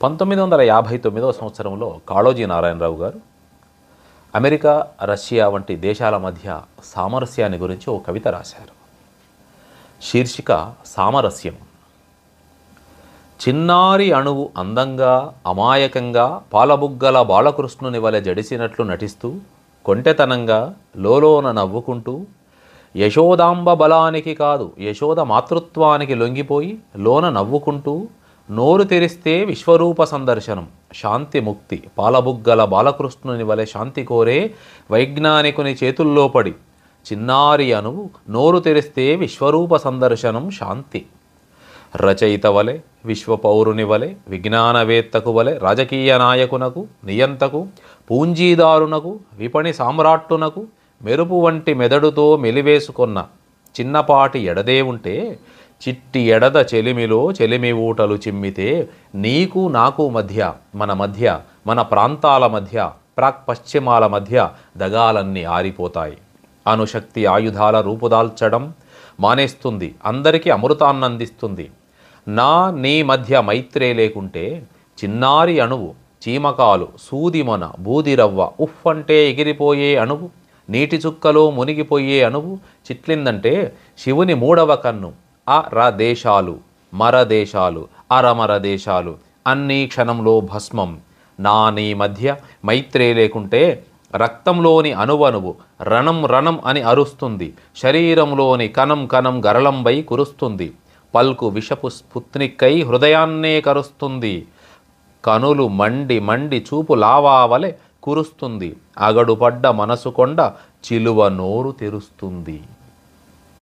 1959వ సంవత్సరంలో కాళోజీ నారాయణరావు గారు America, Russia వంటి దేశాల మధ్య సామరస్యాన్ని గురించి ఓ కవిత రాశారు. శీర్షిక సామరస్యం. చిన్నారి అణువు అందంగా, అమాయకంగా పాలబుగ్గల బాలకృష్ణుని వలె జడిసినట్లు నటిస్తూ, కొంటెతనంగా లోలోన నవ్వుకుంటూ, యశోదాంబ బలానికి కాదు యశోద మాతృత్వానికి లొంగిపోయి లోన నవ్వుకుంటూ, నోరు తెరిస్తే విశ్వరూప సందర్శనం శాంతి ముక్తి పాలబుగ్గల బాలకృష్ణుని వలె శాంతి కోరే వైజ్ఞానికుని చేతుల్లో పడి, చిన్నారి అణువు నోరు తెరిస్తే విశ్వరూప సందర్శనం శాంతి. రచయిత వలె, విశ్వపౌరుని వలె, విజ్ఞానవేత్తకు వలె, రాజకీయ నాయకునకు, నియంతకు, పూంజీదారునకు, విపణి సామ్రాట్టునకు మెరుపు వంటి మెదడుతో మెలివేసుకున్న చిన్నపాటి ఎడదే ఉంటే, చిట్టి ఎడద చెలిమిలో చెలిమి ఊటలు చిమ్మితే, నీకు నాకు మధ్య, మన ప్రాంతాల మధ్య, ప్రాక్ పశ్చిమాల మధ్య దగాలన్నీ ఆరిపోతాయి. అణుశక్తి ఆయుధాల రూపుదాల్చడం మానేస్తుంది, అందరికీ అమృతాన్నందిస్తుంది. నీ మధ్య మైత్రే లేకుంటే, చిన్నారి అణువు, చీమకాలు, సూదిమొన, బూదిరవ్వ, ఉఫ్ అంటే ఎగిరిపోయే అణువు, నీటి చుక్కలో మునిగిపోయే అణువు చిట్లిందంటే శివుని మూడవ కన్ను, దేశాలు, మరదేశాలు, అరమర దేశాలు అన్నీ క్షణంలో భస్మం. నీ మధ్య మైత్రే లేకుంటే, రక్తంలోని అణువణువు రణం రణం అని అరుస్తుంది, శరీరంలోని కణం కణం గరళంబై కురుస్తుంది, పల్కు విషపు స్పుత్నిక్కై హృదయాన్నే కరుస్తుంది, కనులు మండి మండి చూపు లావావలె కురుస్తుంది, అగడుపడ్డ మనసు కొండ చిలువ నోరు తెరుస్తుంది.